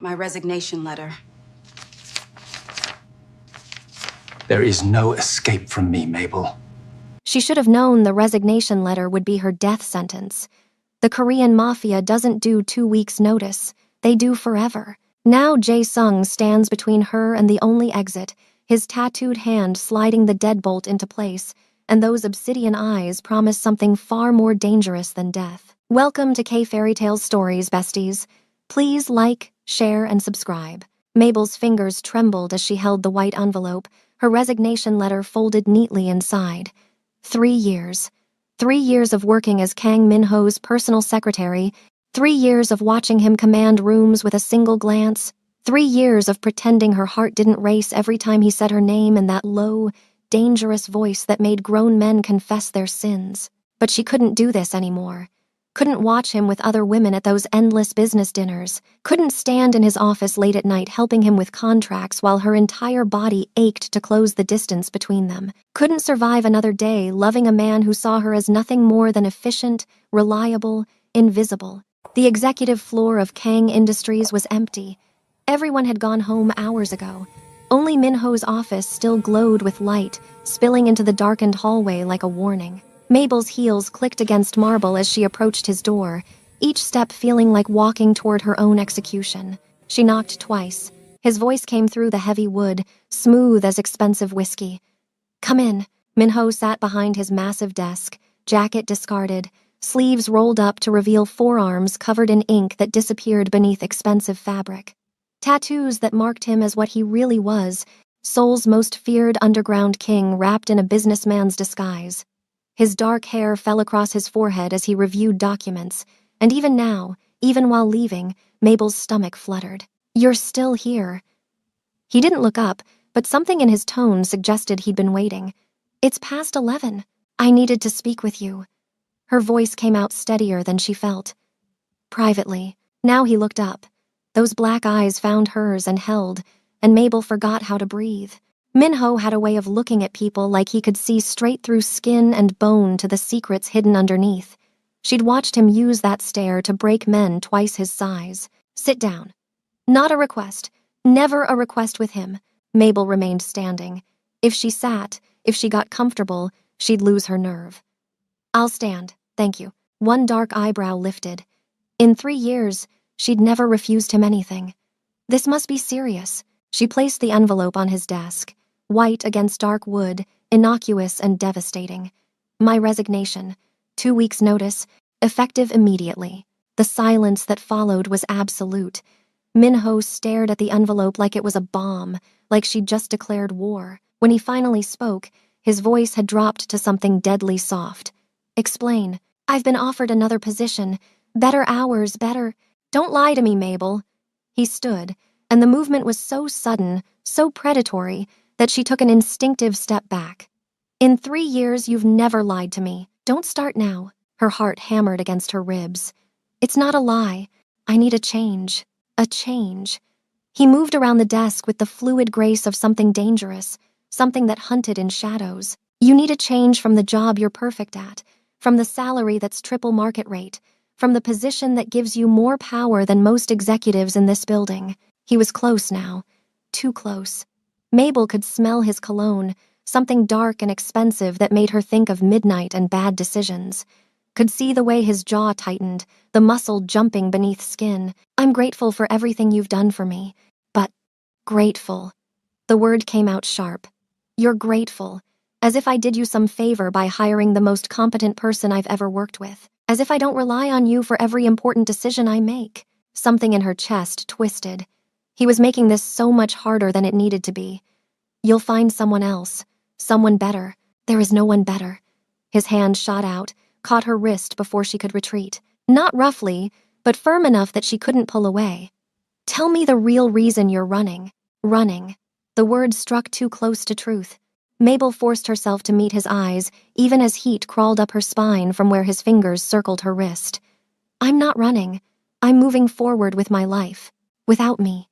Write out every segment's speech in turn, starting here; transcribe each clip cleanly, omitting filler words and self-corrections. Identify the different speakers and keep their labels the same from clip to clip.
Speaker 1: My resignation letter.
Speaker 2: There is no escape from me, Mabel.
Speaker 3: She should have known the resignation letter would be her death sentence. The Korean Mafia doesn't do 2 weeks' notice. They do forever. Now Jae-sung stands between her and the only exit, his tattooed hand sliding the deadbolt into place, and those obsidian eyes promise something far more dangerous than death. Welcome to K-Fairy Tales Stories, besties. Please like, share, and subscribe. Mabel's fingers trembled as she held the white envelope, her resignation letter folded neatly inside. 3 years. 3 years of working as Kang Min-ho's personal secretary, 3 years of watching him command rooms with a single glance, 3 years of pretending her heart didn't race every time he said her name in that low, dangerous voice that made grown men confess their sins. But she couldn't do this anymore. Couldn't watch him with other women at those endless business dinners. Couldn't stand in his office late at night helping him with contracts while her entire body ached to close the distance between them. Couldn't survive another day loving a man who saw her as nothing more than efficient, reliable, invisible. The executive floor of Kang Industries was empty. Everyone had gone home hours ago. Only Min-ho's office still glowed with light, spilling into the darkened hallway like a warning. Mabel's heels clicked against marble as she approached his door, each step feeling like walking toward her own execution. She knocked twice. His voice came through the heavy wood, smooth as expensive whiskey. "Come in." Min-ho sat behind his massive desk, jacket discarded, sleeves rolled up to reveal forearms covered in ink that disappeared beneath expensive fabric. Tattoos that marked him as what he really was, Seoul's most feared underground king wrapped in a businessman's disguise. His dark hair fell across his forehead as he reviewed documents, and even now, even while leaving, Mabel's stomach fluttered. "You're still here." He didn't look up, but something in his tone suggested he'd been waiting. "It's past 11. I needed to speak with you." Her voice came out steadier than she felt. Privately. Now he looked up. Those black eyes found hers and held, and Mabel forgot how to breathe. Min-ho had a way of looking at people like he could see straight through skin and bone to the secrets hidden underneath. She'd watched him use that stare to break men twice his size. "Sit down." Not a request. Never a request with him. Mabel remained standing. If she sat, if she got comfortable, she'd lose her nerve. "I'll stand, thank you." One dark eyebrow lifted. In 3 years, she'd never refused him anything. This must be serious. She placed the envelope on his desk. White against dark wood, innocuous and devastating. "My resignation. 2 weeks' notice, effective immediately." The silence that followed was absolute. Min-ho stared at the envelope like it was a bomb, like she'd just declared war. When he finally spoke, his voice had dropped to something deadly soft. "Explain. I've been offered another position. Better hours, better—" "Don't lie to me, Mabel." He stood, and the movement was so sudden, so predatory, that she took an instinctive step back. "In 3 years, you've never lied to me. Don't start now." Her heart hammered against her ribs. "It's not a lie. I need a change. A change." He moved around the desk with the fluid grace of something dangerous, something that hunted in shadows. "You need a change from the job you're perfect at, from the salary that's triple market rate, from the position that gives you more power than most executives in this building." He was close now. Too close. Mabel could smell his cologne, something dark and expensive that made her think of midnight and bad decisions. Could see the way his jaw tightened, the muscle jumping beneath skin. "I'm grateful for everything you've done for me, but—" "Grateful." The word came out sharp. "You're grateful. As if I did you some favor by hiring the most competent person I've ever worked with. As if I don't rely on you for every important decision I make." Something in her chest twisted. He was making this so much harder than it needed to be. "You'll find someone else. Someone better. There is no one better." His hand shot out, caught her wrist before she could retreat. Not roughly, but firm enough that she couldn't pull away. "Tell me the real reason you're running." Running. The word struck too close to truth. Mabel forced herself to meet his eyes, even as heat crawled up her spine from where his fingers circled her wrist. "I'm not running. I'm moving forward with my life. Without me."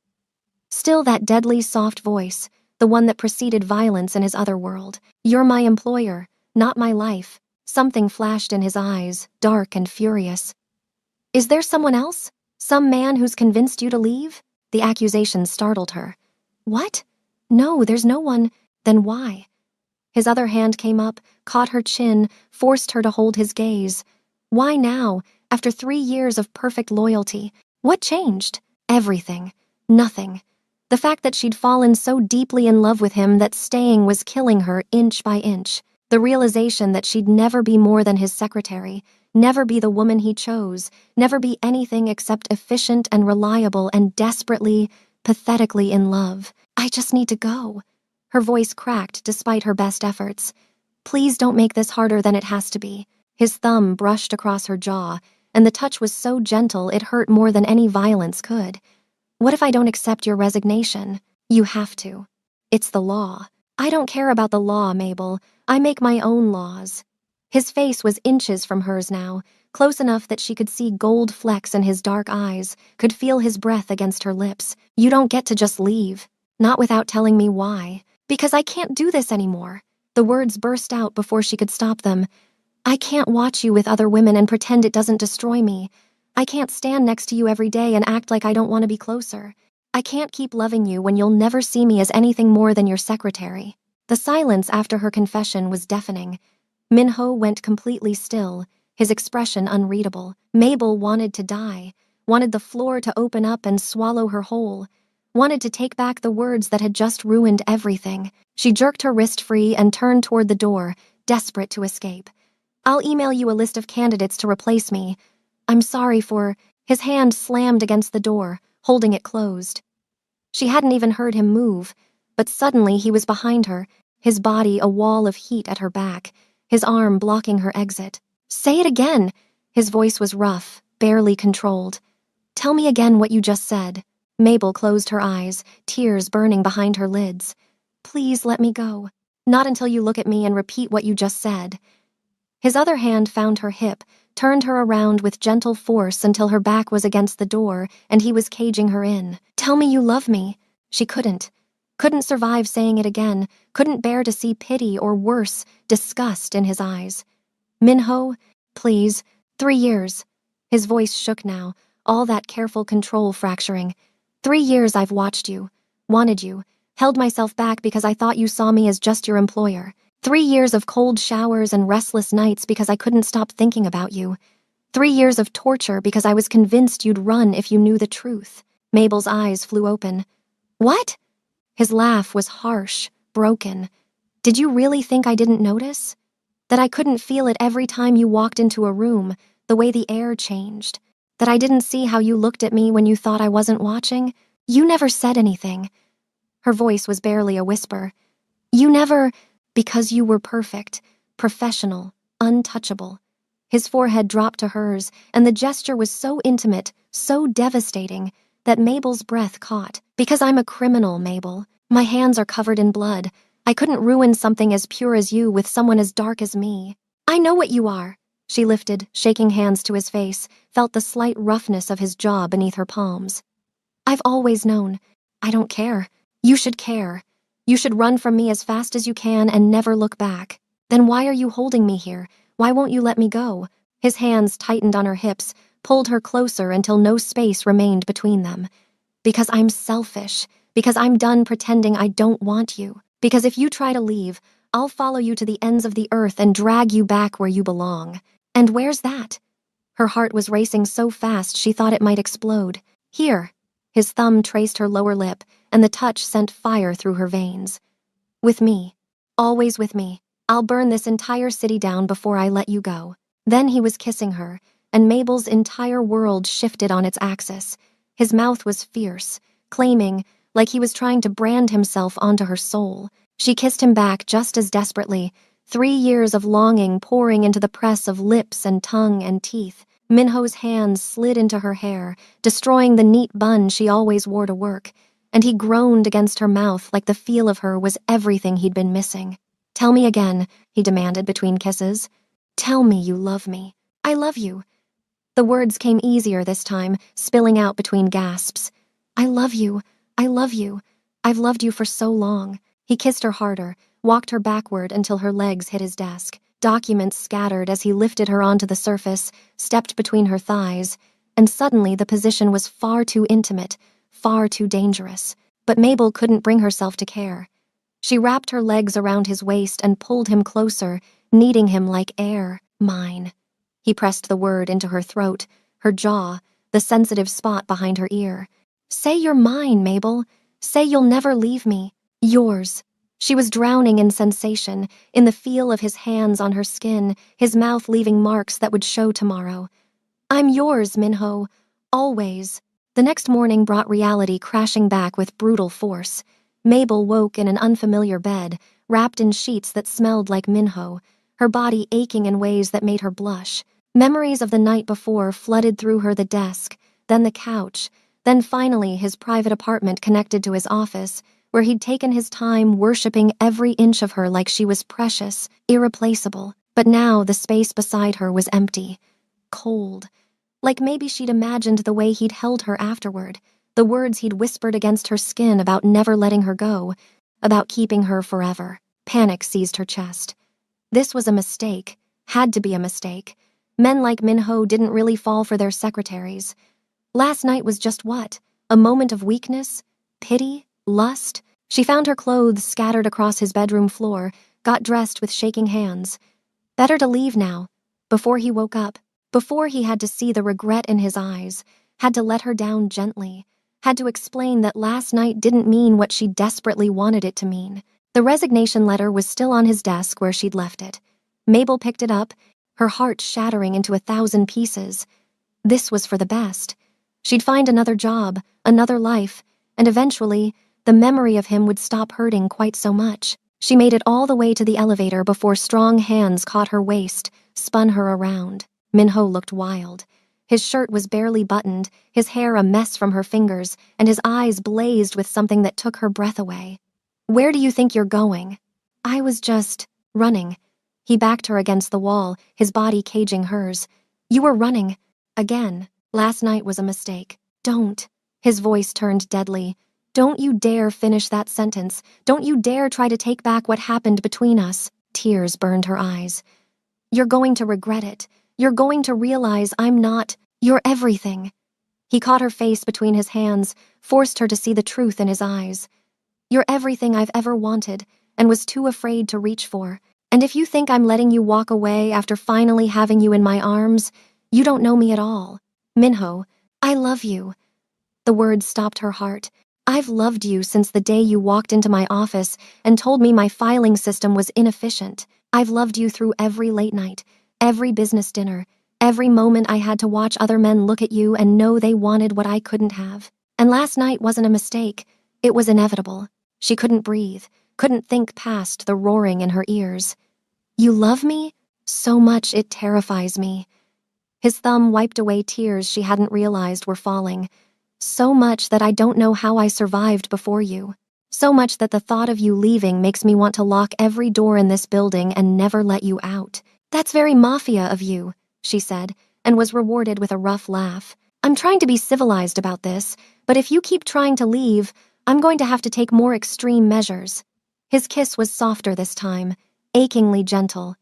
Speaker 3: Still that deadly soft voice, the one that preceded violence in his other world. "You're my employer, not my life." Something flashed in his eyes, dark and furious. "Is there someone else? Some man who's convinced you to leave?" The accusation startled her. What? No, there's no one. Then why? His other hand came up, caught her chin, forced her to hold his gaze. Why now, after 3 years of perfect loyalty? What changed? Everything. Nothing. The fact that she'd fallen so deeply in love with him that staying was killing her inch by inch. The realization that she'd never be more than his secretary, never be the woman he chose, never be anything except efficient and reliable and desperately, pathetically in love. I just need to go. Her voice cracked despite her best efforts. Please don't make this harder than it has to be. His thumb brushed across her jaw, and the touch was so gentle it hurt more than any violence could. What if I don't accept your resignation? You have to. It's the law. I don't care about the law, Mabel. I make my own laws. His face was inches from hers now, close enough that she could see gold flecks in his dark eyes, could feel his breath against her lips. You don't get to just leave. Not without telling me why. Because I can't do this anymore. The words burst out before she could stop them. I can't watch you with other women and pretend it doesn't destroy me. I can't stand next to you every day and act like I don't want to be closer. I can't keep loving you when you'll never see me as anything more than your secretary. The silence after her confession was deafening. Minho went completely still, his expression unreadable. Mabel wanted to die, wanted the floor to open up and swallow her whole, wanted to take back the words that had just ruined everything. She jerked her wrist free and turned toward the door, desperate to escape. I'll email you a list of candidates to replace me. I'm sorry for... His hand slammed against the door, holding it closed. She hadn't even heard him move, but suddenly he was behind her, his body a wall of heat at her back, his arm blocking her exit. Say it again. His voice was rough, barely controlled. Tell me again what you just said. Mabel closed her eyes, tears burning behind her lids. Please let me go. Not until you look at me and repeat what you just said. His other hand found her hip, turned her around with gentle force until her back was against the door and he was caging her in. Tell me you love me. She couldn't. Couldn't survive saying it again, couldn't bear to see pity or worse, disgust in his eyes. Minho, please, 3 years. His voice shook now, all that careful control fracturing. 3 years I've watched you, wanted you, held myself back because I thought you saw me as just your employer. 3 years of cold showers and restless nights because I couldn't stop thinking about you. 3 years of torture because I was convinced you'd run if you knew the truth. Mabel's eyes flew open. What? His laugh was harsh, broken. Did you really think I didn't notice? That I couldn't feel it every time you walked into a room, the way the air changed? That I didn't see how you looked at me when you thought I wasn't watching? You never said anything. Her voice was barely a whisper. You never... Because you were perfect, professional, untouchable. His forehead dropped to hers, and the gesture was so intimate, so devastating, that Mabel's breath caught. Because I'm a criminal, Mabel. My hands are covered in blood. I couldn't ruin something as pure as you with someone as dark as me. I know what you are. She lifted, shaking hands to his face, felt the slight roughness of his jaw beneath her palms. I've always known. I don't care. You should care. You should run from me as fast as you can and never look back. Then why are you holding me here? Why won't you let me go? His hands tightened on her hips, pulled her closer until no space remained between them. Because I'm selfish. Because I'm done pretending I don't want you. Because if you try to leave, I'll follow you to the ends of the earth and drag you back where you belong. And where's that? Her heart was racing so fast she thought it might explode. Here. His thumb traced her lower lip, and the touch sent fire through her veins. With me. Always with me. I'll burn this entire city down before I let you go. Then he was kissing her, and Mabel's entire world shifted on its axis. His mouth was fierce, claiming, like he was trying to brand himself onto her soul. She kissed him back just as desperately, 3 years of longing pouring into the press of lips and tongue and teeth. Minho's hands slid into her hair, destroying the neat bun she always wore to work, and he groaned against her mouth like the feel of her was everything he'd been missing. Tell me again, he demanded between kisses. Tell me you love me. I love you. The words came easier this time, spilling out between gasps. I love you. I love you. I've loved you for so long. He kissed her harder, walked her backward until her legs hit his desk. Documents scattered as he lifted her onto the surface, stepped between her thighs, and suddenly the position was far too intimate, far too dangerous. But Mabel couldn't bring herself to care. She wrapped her legs around his waist and pulled him closer, kneading him like air. Mine. He pressed the word into her throat, her jaw, the sensitive spot behind her ear. Say you're mine, Mabel. Say you'll never leave me. Yours. She was drowning in sensation, in the feel of his hands on her skin, his mouth leaving marks that would show tomorrow. I'm yours, Minho. Always. The next morning brought reality crashing back with brutal force. Mabel woke in an unfamiliar bed, wrapped in sheets that smelled like Minho, her body aching in ways that made her blush. Memories of the night before flooded through her, the desk, then the couch, then finally his private apartment connected to his office, where he'd taken his time worshipping every inch of her like she was precious, irreplaceable. But now the space beside her was empty, cold. Like maybe she'd imagined the way he'd held her afterward, the words he'd whispered against her skin about never letting her go, about keeping her forever. Panic seized her chest. This was a mistake, had to be a mistake. Men like Minho didn't really fall for their secretaries. Last night was just what? A moment of weakness? Pity? Lust? She found her clothes scattered across his bedroom floor, got dressed with shaking hands. Better to leave now, before he woke up, before he had to see the regret in his eyes, had to let her down gently, had to explain that last night didn't mean what she desperately wanted it to mean. The resignation letter was still on his desk where she'd left it. Mabel picked it up, her heart shattering into 1,000 pieces. This was for the best. She'd find another job, another life, and eventually, the memory of him would stop hurting quite so much. She made it all the way to the elevator before strong hands caught her waist, spun her around. Minho looked wild. His shirt was barely buttoned, his hair a mess from her fingers, and his eyes blazed with something that took her breath away. Where do you think you're going? I was just running. He backed her against the wall, his body caging hers. You were running. Again. Last night was a mistake. Don't. His voice turned deadly. Don't you dare finish that sentence. Don't you dare try to take back what happened between us. Tears burned her eyes. You're going to regret it. You're going to realize I'm not. You're everything. He caught her face between his hands, forced her to see the truth in his eyes. You're everything I've ever wanted, and was too afraid to reach for. And if you think I'm letting you walk away after finally having you in my arms, you don't know me at all. Minho, I love you. The words stopped her heart. I've loved you since the day you walked into my office and told me my filing system was inefficient. I've loved you through every late night, every business dinner, every moment I had to watch other men look at you and know they wanted what I couldn't have. And last night wasn't a mistake. It was inevitable. She couldn't breathe, couldn't think past the roaring in her ears. You love me? So much it terrifies me. His thumb wiped away tears she hadn't realized were falling. So much that I don't know how I survived before you. So much that the thought of you leaving makes me want to lock every door in this building and never let you out. That's very Mafia of you, she said, and was rewarded with a rough laugh. I'm trying to be civilized about this, but if you keep trying to leave, I'm going to have to take more extreme measures. His kiss was softer this time, achingly gentle.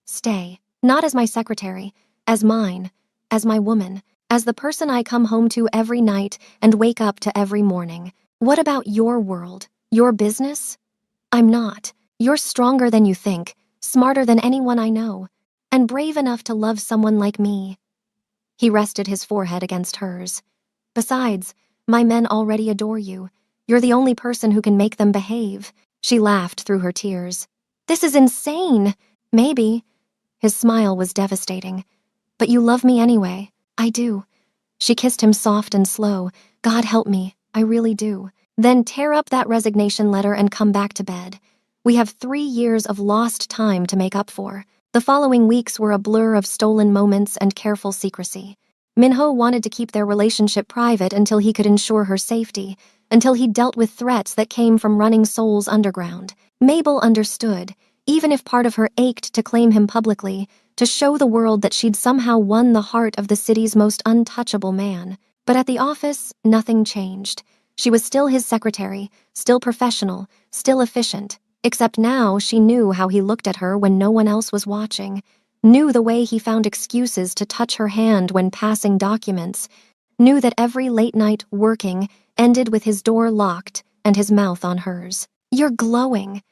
Speaker 3: Stay, not as my secretary, as mine, as my woman, as the person I come home to every night and wake up to every morning. What about your world, your business? I'm not. You're stronger than you think, smarter than anyone I know, and brave enough to love someone like me. He rested his forehead against hers. Besides, my men already adore you. You're the only person who can make them behave. She laughed through her tears. This is insane. Maybe. His smile was devastating. But you love me anyway. I do. She kissed him soft and slow. God help me, I really do. Then tear up that resignation letter and come back to bed. We have 3 years of lost time to make up for. The following weeks were a blur of stolen moments and careful secrecy. Minho wanted to keep their relationship private until he could ensure her safety, until he dealt with threats that came from running souls underground. Mabel understood, even if part of her ached to claim him publicly, to show the world that she'd somehow won the heart of the city's most untouchable man. But at the office, nothing changed. She was still his secretary, still professional, still efficient, except now she knew how he looked at her when no one else was watching, knew the way he found excuses to touch her hand when passing documents, knew that every late night working, ended with his door locked and his mouth on hers. "You're glowing."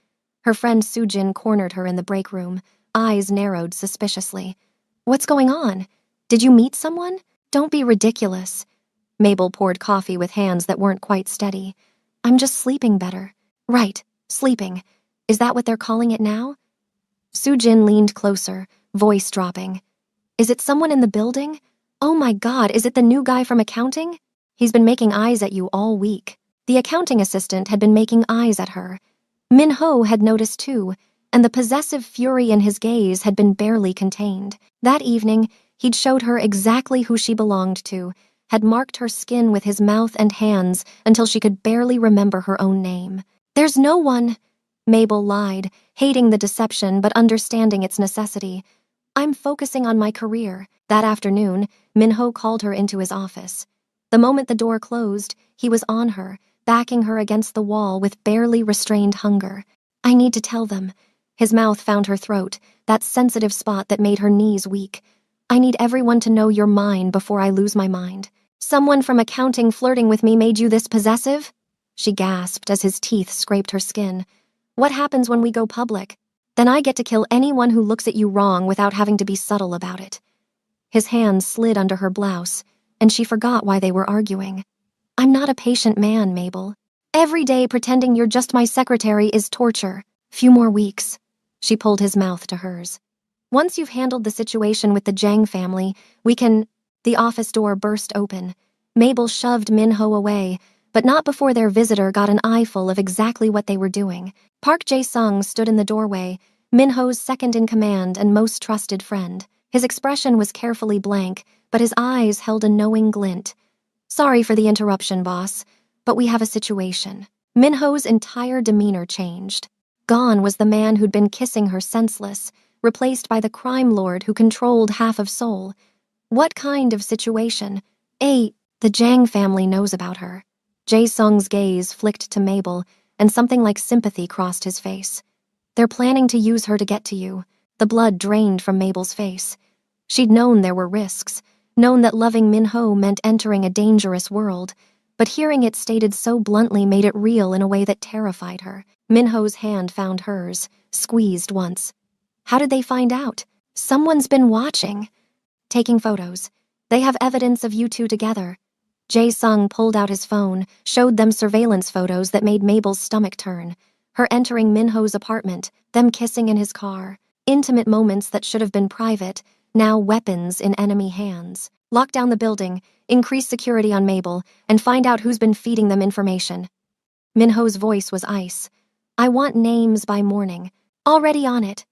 Speaker 3: Her friend Sujin cornered her in the break room, eyes narrowed suspiciously. "What's going on? Did you meet someone? Don't be ridiculous." Mabel poured coffee with hands that weren't quite steady. "I'm just sleeping better." "Right, sleeping. Is that what they're calling it now?" Sujin leaned closer, voice dropping. "Is it someone in the building? Oh my God, is it the new guy from accounting? He's been making eyes at you all week." The accounting assistant had been making eyes at her. Min-ho had noticed too, and the possessive fury in his gaze had been barely contained. That evening, he'd showed her exactly who she belonged to, had marked her skin with his mouth and hands until she could barely remember her own name. "There's no one," Mabel lied, hating the deception but understanding its necessity. "I'm focusing on my career." That afternoon, Min-ho called her into his office. The moment the door closed, he was on her, backing her against the wall with barely restrained hunger. "I need to tell them." His mouth found her throat, that sensitive spot that made her knees weak. "I need everyone to know you're mine before I lose my mind." "Someone from accounting flirting with me made you this possessive?" She gasped as his teeth scraped her skin. "What happens when we go public? Then I get to kill anyone who looks at you wrong without having to be subtle about it." His hands slid under her blouse, and she forgot why they were arguing. "I'm not a patient man, Mabel. Every day pretending you're just my secretary is torture. Few more weeks." She pulled his mouth to hers. "Once you've handled the situation with the Jang family, we can—" The office door burst open. Mabel shoved Min-ho away, but not before their visitor got an eyeful of exactly what they were doing. Park Jae-sung stood in the doorway, Min-ho's second-in-command and most trusted friend. His expression was carefully blank, but his eyes held a knowing glint. "Sorry for the interruption, boss, but we have a situation." Min-ho's entire demeanor changed. Gone was the man who'd been kissing her senseless, replaced by the crime lord who controlled half of Seoul. What kind of situation? The Jang family knows about her. Jae-sung's gaze flicked to Mabel, and something like sympathy crossed his face. "They're planning to use her to get to you." The blood drained from Mabel's face. She'd known there were risks, known that loving Min-ho meant entering a dangerous world, but hearing it stated so bluntly made it real in a way that terrified her. Min-ho's hand found hers, squeezed once. "How did they find out?" "Someone's been watching." "Taking photos. They have evidence of you two together." Jae-sung pulled out his phone, showed them surveillance photos that made Mabel's stomach turn. Her entering Min-ho's apartment, them kissing in his car. Intimate moments that should have been private, now weapons in enemy hands. "Lock down the building, increase security on Mabel, and find out who's been feeding them information." Min-ho's voice was ice. "I want names by morning." "Already on it."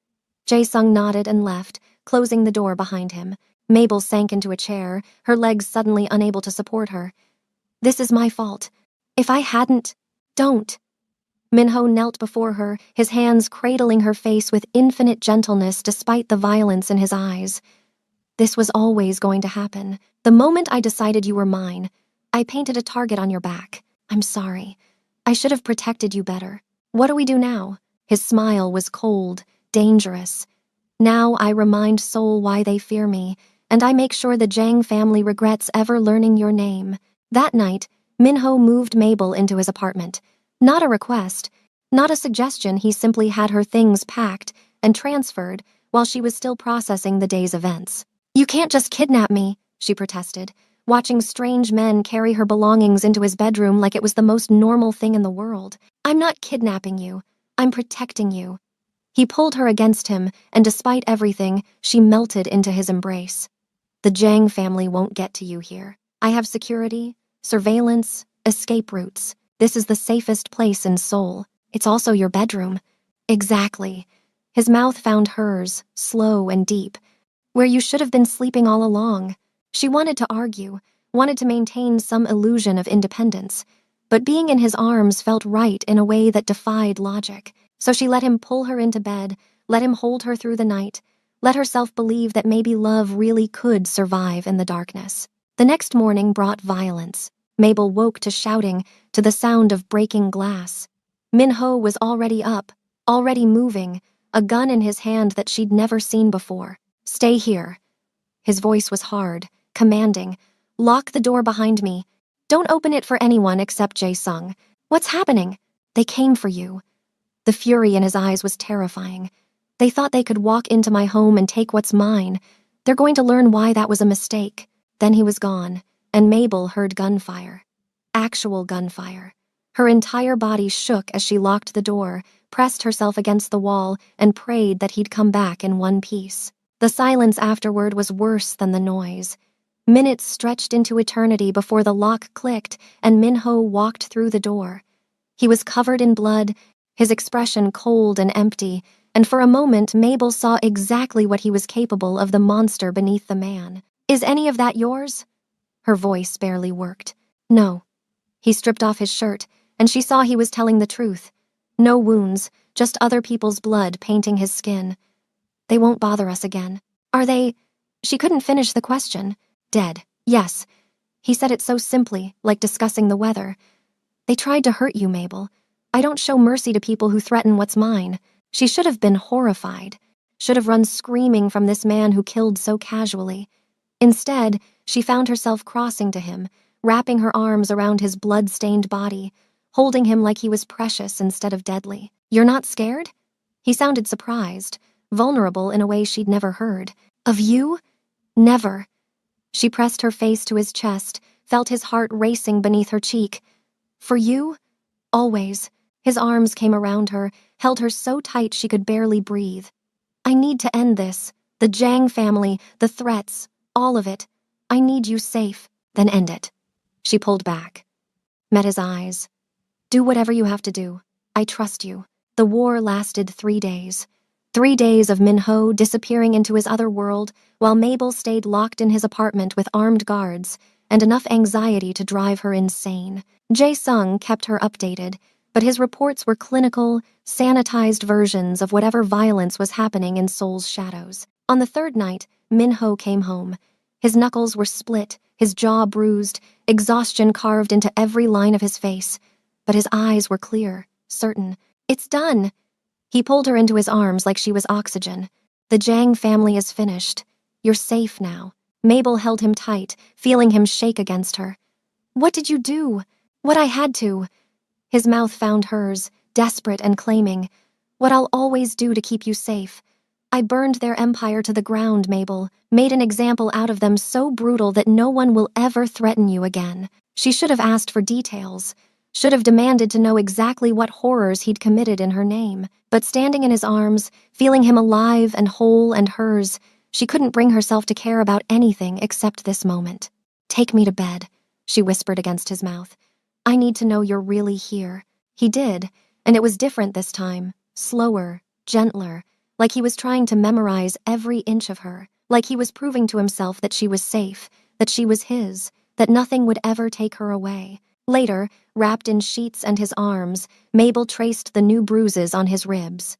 Speaker 3: Jae-sung nodded and left, closing the door behind him. Mabel sank into a chair, her legs suddenly unable to support her. "This is my fault. If I hadn't—" "Don't." Min-ho knelt before her, his hands cradling her face with infinite gentleness despite the violence in his eyes. "This was always going to happen. The moment I decided you were mine, I painted a target on your back. I'm sorry. I should have protected you better. What do we do now?" His smile was cold, dangerous. "Now I remind Seoul why they fear me, and I make sure the Jang family regrets ever learning your name." That night, Min-ho moved Mabel into his apartment. Not a request, not a suggestion. He simply had her things packed and transferred while she was still processing the day's events. "You can't just kidnap me," she protested, watching strange men carry her belongings into his bedroom like it was the most normal thing in the world. "I'm not kidnapping you. I'm protecting you." He pulled her against him, and despite everything, she melted into his embrace. "The Jang family won't get to you here. I have security, surveillance, escape routes. This is the safest place in Seoul. It's also your bedroom." "Exactly." His mouth found hers, slow and deep. "Where you should have been sleeping all along." She wanted to argue, wanted to maintain some illusion of independence, but being in his arms felt right in a way that defied logic. So she let him pull her into bed, let him hold her through the night, let herself believe that maybe love really could survive in the darkness. The next morning brought violence. Mabel woke to shouting, to the sound of breaking glass. Min-ho was already up, already moving, a gun in his hand that she'd never seen before. "Stay here." His voice was hard, commanding. "Lock the door behind me. Don't open it for anyone except Jae-sung. What's happening? They came for you. The fury in his eyes was terrifying. They thought they could walk into my home and take what's mine. They're going to learn why that was a mistake. Then he was gone, and Mabel heard gunfire. Actual gunfire. Her entire body shook as she locked the door, pressed herself against the wall, and prayed that he'd come back in one piece. The silence afterward was worse than the noise. Minutes stretched into eternity before the lock clicked and Minho walked through the door. He was covered in blood, his expression cold and empty, and for a moment Mabel saw exactly what he was capable of, the monster beneath the man. Is any of that yours? Her voice barely worked. No. He stripped off his shirt, and she saw he was telling the truth. No wounds, just other people's blood painting his skin. They won't bother us again. Are they? She couldn't finish the question. Dead. Yes. He said it so simply, like discussing the weather. They tried to hurt you, Mabel. I don't show mercy to people who threaten what's mine. She should have been horrified. Should have run screaming from this man who killed so casually. Instead, she found herself crossing to him, wrapping her arms around his blood-stained body, holding him like he was precious instead of deadly. You're not scared? He sounded surprised, vulnerable in a way she'd never heard. Of you? Never. She pressed her face to his chest, felt his heart racing beneath her cheek. For you? Always. His arms came around her, held her so tight she could barely breathe. I need to end this. The Jang family, the threats, all of it. I need you safe. Then end it. She pulled back. Met his eyes. Do whatever you have to do. I trust you. The war lasted 3 days. 3 days of Minho disappearing into his other world, while Mabel stayed locked in his apartment with armed guards, and enough anxiety to drive her insane. Jae-sung kept her updated, but his reports were clinical, sanitized versions of whatever violence was happening in Seoul's shadows. On the 3rd night, Minho came home. His knuckles were split, his jaw bruised, exhaustion carved into every line of his face. But his eyes were clear, certain. It's done! He pulled her into his arms like she was oxygen. The Jang family is finished. You're safe now. Mabel held him tight, feeling him shake against her. What did you do? What I had to. His mouth found hers, desperate and claiming. What I'll always do to keep you safe. I burned their empire to the ground, Mabel, made an example out of them so brutal that no one will ever threaten you again. She should have asked for details. Should have demanded to know exactly what horrors he'd committed in her name. But standing in his arms, feeling him alive and whole and hers, she couldn't bring herself to care about anything except this moment. Take me to bed, she whispered against his mouth. I need to know you're really here. He did, and it was different this time. Slower, gentler, like he was trying to memorize every inch of her, like he was proving to himself that she was safe, that she was his, that nothing would ever take her away. Later, wrapped in sheets and his arms, Mabel traced the new bruises on his ribs.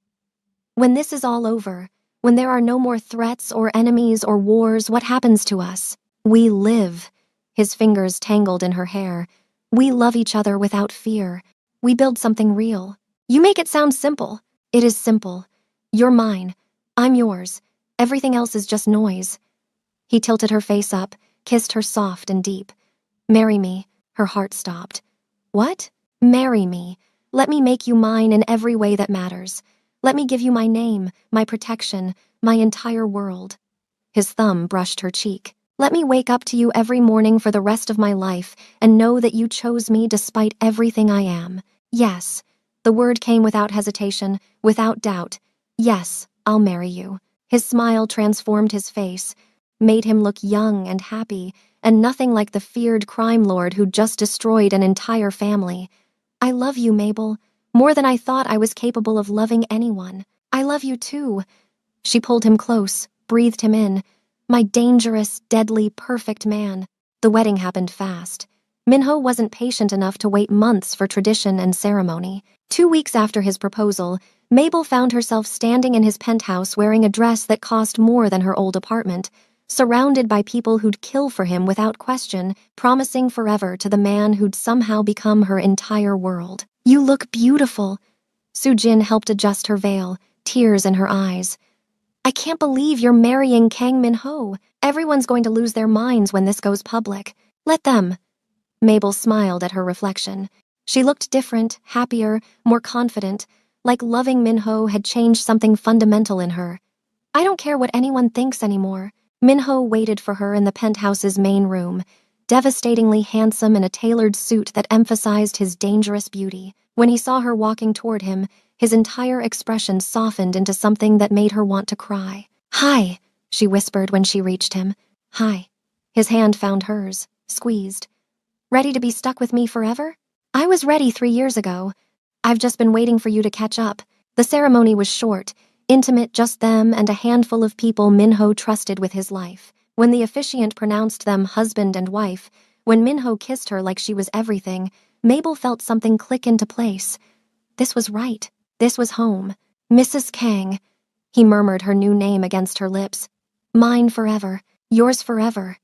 Speaker 3: When this is all over, when there are no more threats or enemies or wars, what happens to us? We live. His fingers tangled in her hair. We love each other without fear. We build something real. You make it sound simple. It is simple. You're mine. I'm yours. Everything else is just noise. He tilted her face up, kissed her soft and deep. Marry me. Her heart stopped. What? Marry me. Let me make you mine in every way that matters. Let me give you my name, my protection, my entire world. His thumb brushed her cheek. Let me wake up to you every morning for the rest of my life and know that you chose me despite everything I am. Yes. The word came without hesitation, without doubt. Yes, I'll marry you. His smile transformed his face, made him look young and happy, and nothing like the feared crime lord who'd just destroyed an entire family. I love you, Mabel, more than I thought I was capable of loving anyone. I love you too. She pulled him close, breathed him in. My dangerous, deadly, perfect man. The wedding happened fast. Minho wasn't patient enough to wait months for tradition and ceremony. 2 weeks after his proposal, Mabel found herself standing in his penthouse wearing a dress that cost more than her old apartment, surrounded by people who'd kill for him without question, promising forever to the man who'd somehow become her entire world. You look beautiful. Soo-jin helped adjust her veil, tears in her eyes. I can't believe you're marrying Kang Min-ho. Everyone's going to lose their minds when this goes public. Let them. Mabel smiled at her reflection. She looked different, happier, more confident, like loving Minho had changed something fundamental in her. I don't care what anyone thinks anymore. Minho waited for her in the penthouse's main room, devastatingly handsome in a tailored suit that emphasized his dangerous beauty. When he saw her walking toward him, his entire expression softened into something that made her want to cry. "Hi," she whispered when she reached him. "Hi." His hand found hers, squeezed. "Ready to be stuck with me forever?" "I was ready 3 years ago. I've just been waiting for you to catch up." The ceremony was short, intimate, just them and a handful of people Minho trusted with his life. When the officiant pronounced them husband and wife, when Minho kissed her like she was everything, Mabel felt something click into place. This was right. This was home. "Mrs. Kang," he murmured her new name against her lips. "Mine forever. Yours forever."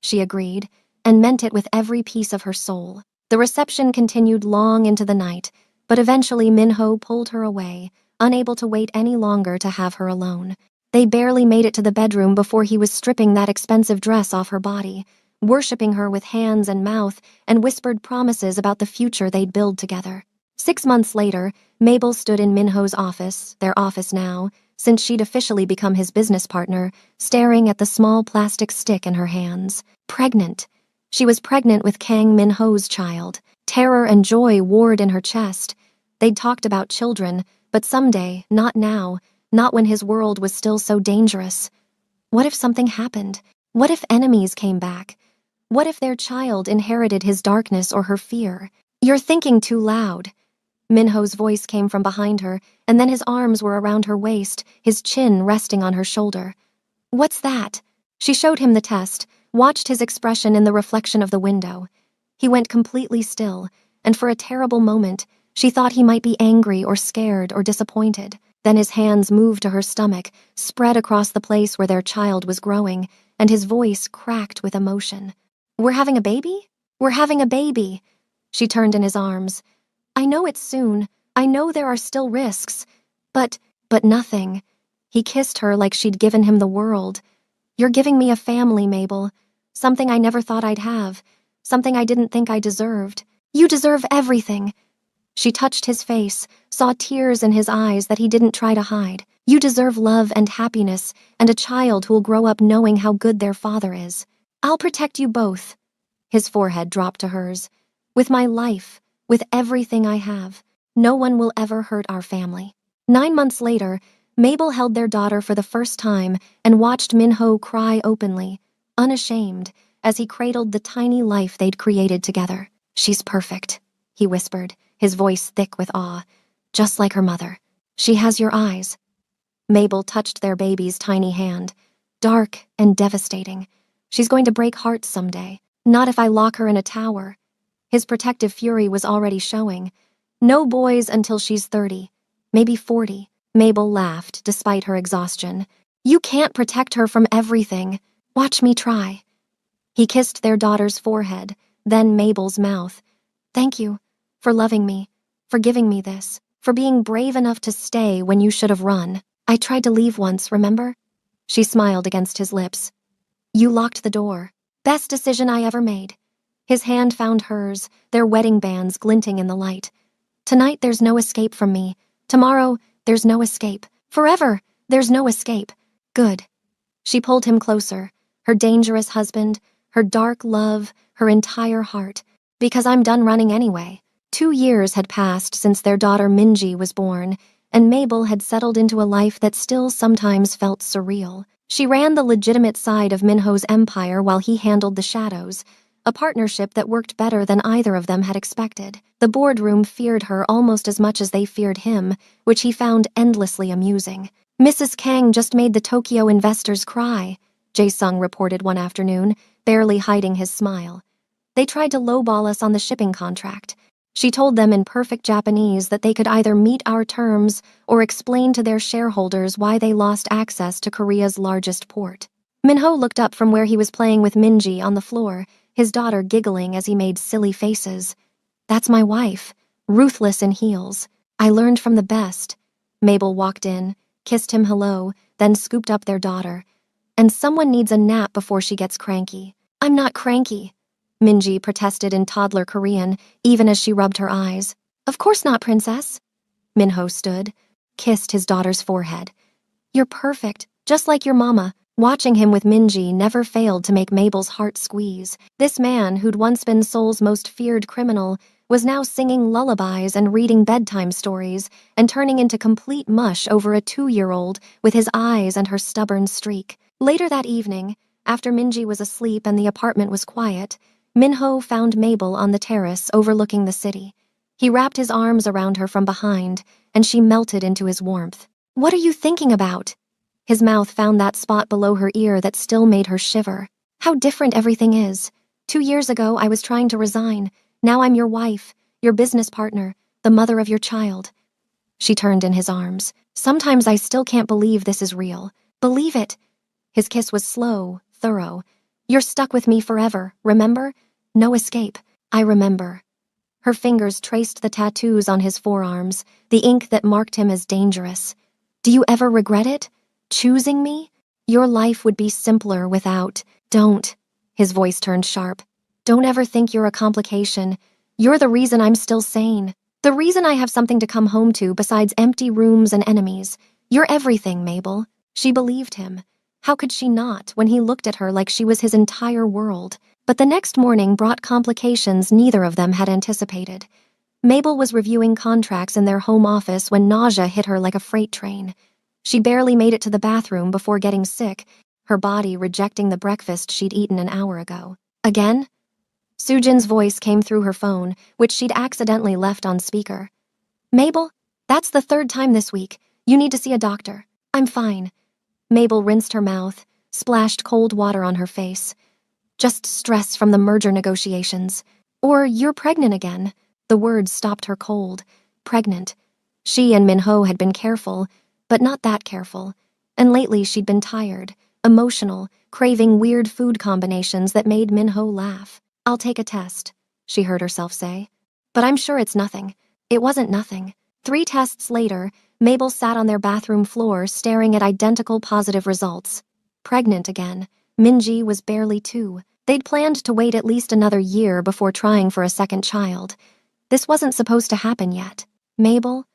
Speaker 3: She agreed, and meant it with every piece of her soul. The reception continued long into the night, but eventually Minho pulled her away, unable to wait any longer to have her alone. They barely made it to the bedroom before he was stripping that expensive dress off her body, worshipping her with hands and mouth, and whispered promises about the future they'd build together. 6 months later, Mabel stood in Minho's office, their office now, since she'd officially become his business partner, staring at the small plastic stick in her hands. Pregnant. She was pregnant with Kang Minho's child. Terror and joy warred in her chest. They'd talked about children, but someday, not now, not when his world was still so dangerous. What if something happened? What if enemies came back? What if their child inherited his darkness or her fear? "You're thinking too loud." Minho's voice came from behind her, and then his arms were around her waist, his chin resting on her shoulder. "What's that?" She showed him the test, watched his expression in the reflection of the window. He went completely still, and for a terrible moment, she thought he might be angry or scared or disappointed. Then his hands moved to her stomach, spread across the place where their child was growing, and his voice cracked with emotion. "We're having a baby? We're having a baby." She turned in his arms. "I know it's soon. I know there are still risks. But nothing." He kissed her like she'd given him the world. "You're giving me a family, Mabel. Something I never thought I'd have. Something I didn't think I deserved. You deserve everything." She touched his face, saw tears in his eyes that he didn't try to hide. "You deserve love and happiness, and a child who'll grow up knowing how good their father is. I'll protect you both." His forehead dropped to hers. "With my life, with everything I have. No one will ever hurt our family." 9 months later, Mabel held their daughter for the first time and watched Minho cry openly, unashamed, as he cradled the tiny life they'd created together. "She's perfect," he whispered, his voice thick with awe. "Just like her mother. She has your eyes." Mabel touched their baby's tiny hand. "Dark and devastating. She's going to break hearts someday. Not if I lock her in a tower." His protective fury was already showing. "No boys until she's 30, maybe 40. Mabel laughed, despite her exhaustion. "You can't protect her from everything. Watch me try." He kissed their daughter's forehead, then Mabel's mouth. "Thank you. For loving me, for giving me this, for being brave enough to stay when you should have run. I tried to leave once, remember?" She smiled against his lips. "You locked the door. Best decision I ever made." His hand found hers, their wedding bands glinting in the light. "Tonight there's no escape from me. Tomorrow, there's no escape. Forever, there's no escape." "Good." She pulled him closer, her dangerous husband, her dark love, her entire heart. "Because I'm done running anyway." 2 years had passed since their daughter Minji was born, and Mabel had settled into a life that still sometimes felt surreal. She ran the legitimate side of Minho's empire while he handled the shadows, a partnership that worked better than either of them had expected. The boardroom feared her almost as much as they feared him, which he found endlessly amusing. "Mrs. Kang just made the Tokyo investors cry," Jae-sung reported one afternoon, barely hiding his smile. "They tried to lowball us on the shipping contract. She told them in perfect Japanese that they could either meet our terms or explain to their shareholders why they lost access to Korea's largest port." Minho looked up from where he was playing with Minji on the floor, his daughter giggling as he made silly faces. "That's my wife, ruthless in heels. I learned from the best." Mabel walked in, kissed him hello, then scooped up their daughter. "And someone needs a nap before she gets cranky." "I'm not cranky." Minji protested in toddler Korean, even as she rubbed her eyes. Of course not, princess. Minho stood, kissed his daughter's forehead. You're perfect, just like your mama. Watching him with Minji never failed to make Mabel's heart squeeze. This man, who'd once been Seoul's most feared criminal, was now singing lullabies and reading bedtime stories and turning into complete mush over a 2-year-old with his eyes and her stubborn streak. Later that evening, after Minji was asleep and the apartment was quiet, Minho found Mabel on the terrace overlooking the city. He wrapped his arms around her from behind, and she melted into his warmth. What are you thinking about? His mouth found that spot below her ear that still made her shiver. How different everything is. 2 years ago, I was trying to resign. Now I'm your wife, your business partner, the mother of your child. She turned in his arms. Sometimes I still can't believe this is real. Believe it. His kiss was slow, thorough. You're stuck with me forever, remember? No escape. I remember. Her fingers traced the tattoos on his forearms, the ink that marked him as dangerous. Do you ever regret it? Choosing me? Your life would be simpler without. Don't. His voice turned sharp. Don't ever think you're a complication. You're the reason I'm still sane. The reason I have something to come home to besides empty rooms and enemies. You're everything, Mabel. She believed him. How could she not when he looked at her like she was his entire world? But the next morning brought complications neither of them had anticipated. Mabel was reviewing contracts in their home office when nausea hit her like a freight train. She barely made it to the bathroom before getting sick, her body rejecting the breakfast she'd eaten an hour ago. Again? Sujin's voice came through her phone, which she'd accidentally left on speaker. Mabel, that's the 3rd time this week. You need to see a doctor. I'm fine. Mabel rinsed her mouth, splashed cold water on her face. Just stress from the merger negotiations. Or you're pregnant again. The words stopped her cold. Pregnant. She and Minho had been careful, but not that careful. And lately she'd been tired, emotional, craving weird food combinations that made Minho laugh. I'll take a test, she heard herself say. But I'm sure it's nothing. It wasn't nothing. 3 tests later, Mabel sat on their bathroom floor staring at identical positive results. Pregnant again. Minji was barely 2. They'd planned to wait at least another year before trying for a second child. This wasn't supposed to happen yet. Mabel?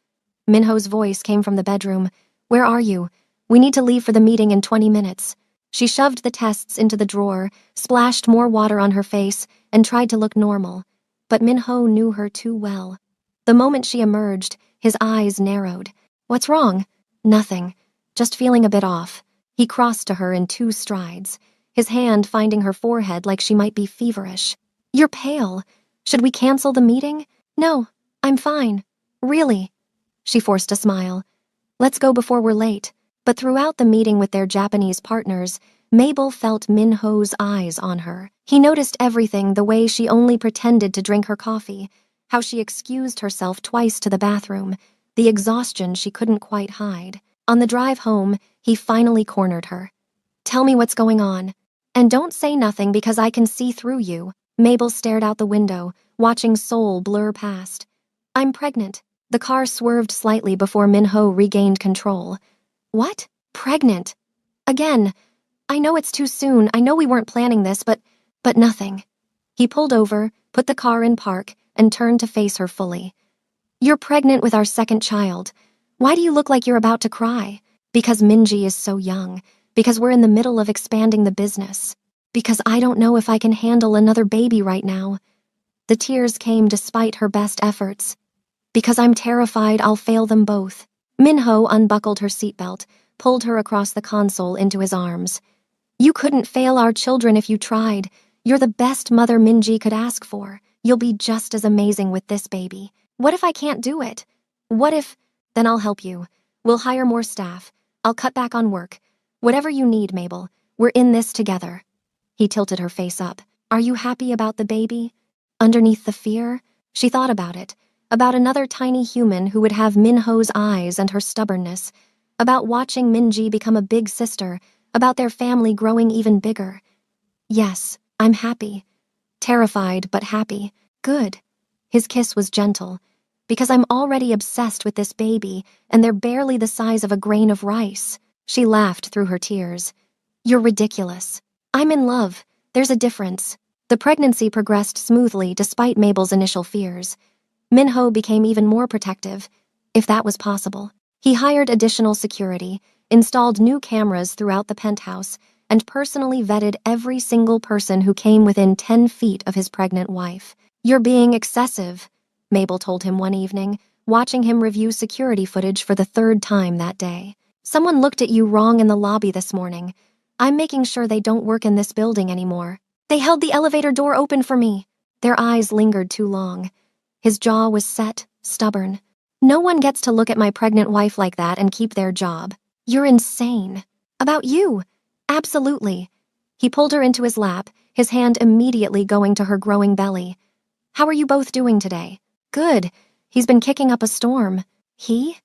Speaker 3: Minho's voice came from the bedroom. Where are you? We need to leave for the meeting in 20 minutes. She shoved the tests into the drawer, splashed more water on her face, and tried to look normal. But Minho knew her too well. The moment she emerged, his eyes narrowed. What's wrong? Nothing. Just feeling a bit off. He crossed to her in 2 strides, his hand finding her forehead like she might be feverish. You're pale. Should we cancel the meeting? No, I'm fine. Really. She forced a smile. Let's go before we're late. But throughout the meeting with their Japanese partners, Mabel felt Minho's eyes on her. He noticed everything, the way she only pretended to drink her coffee, how she excused herself twice to the bathroom, the exhaustion she couldn't quite hide. On the drive home, he finally cornered her. Tell me what's going on. And don't say nothing because I can see through you. Mabel stared out the window, watching Seoul blur past. I'm pregnant. The car swerved slightly before Minho regained control. What? Pregnant? Again. I know it's too soon. I know we weren't planning this, but nothing. He pulled over, put the car in park, and turned to face her fully. You're pregnant with our second child. Why do you look like you're about to cry? Because Minji is so young. Because we're in the middle of expanding the business. Because I don't know if I can handle another baby right now. The tears came despite her best efforts. Because I'm terrified I'll fail them both. Minho unbuckled her seatbelt, pulled her across the console into his arms. You couldn't fail our children if you tried. You're the best mother Minji could ask for. You'll be just as amazing with this baby. What if I can't do it? What if... Then I'll help you. We'll hire more staff. I'll cut back on work. Whatever you need, Mabel. We're in this together. He tilted her face up. Are you happy about the baby? Underneath the fear? She thought about it. About another tiny human who would have Minho's eyes and her stubbornness. About watching Minji become a big sister. About their family growing even bigger. Yes, I'm happy. Terrified, but happy. Good. His kiss was gentle. Because I'm already obsessed with this baby, and they're barely the size of a grain of rice. She laughed through her tears. You're ridiculous. I'm in love. There's a difference. The pregnancy progressed smoothly despite Mabel's initial fears. Minho became even more protective, if that was possible. He hired additional security, installed new cameras throughout the penthouse, and personally vetted every single person who came within 10 feet of his pregnant wife. "You're being excessive," Mabel told him one evening, watching him review security footage for the third time that day. "Someone looked at you wrong in the lobby this morning. I'm making sure they don't work in this building anymore. They held the elevator door open for me." Their eyes lingered too long. His jaw was set, stubborn. "No one gets to look at my pregnant wife like that and keep their job. You're insane." "About you?" "Absolutely." He pulled her into his lap, his hand immediately going to her growing belly. "How are you both doing today?" "Good. He's been kicking up a storm." "He?"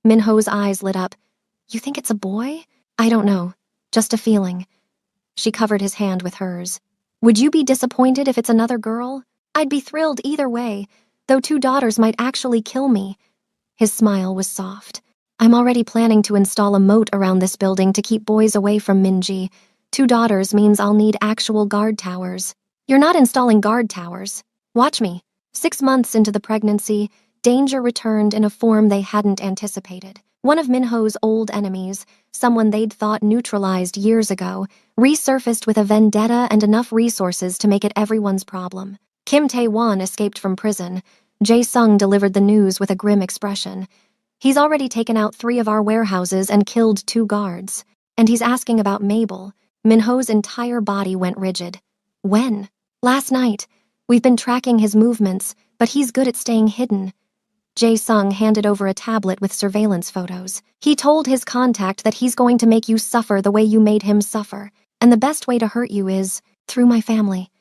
Speaker 3: Minho's eyes lit up. "You think it's a boy?" "I don't know. Just a feeling." She covered his hand with hers. "Would you be disappointed if it's another girl?" "I'd be thrilled either way, though 2 daughters might actually kill me." His smile was soft. "I'm already planning to install a moat around this building to keep boys away from Minji. 2 daughters means I'll need actual guard towers." "You're not installing guard towers. Watch me." 6 months into the pregnancy, danger returned in a form they hadn't anticipated. One of Minho's old enemies, someone they'd thought neutralized years ago, resurfaced with a vendetta and enough resources to make it everyone's problem. Kim Tae-won escaped from prison. Jae-sung delivered the news with a grim expression. "He's already taken out 3 of our warehouses and killed 2 guards. And he's asking about Mabel." Minho's entire body went rigid. "When?" "Last night. We've been tracking his movements, but he's good at staying hidden." Jae-sung handed over a tablet with surveillance photos. "He told his contact that he's going to make you suffer the way you made him suffer. And the best way to hurt you is through my family."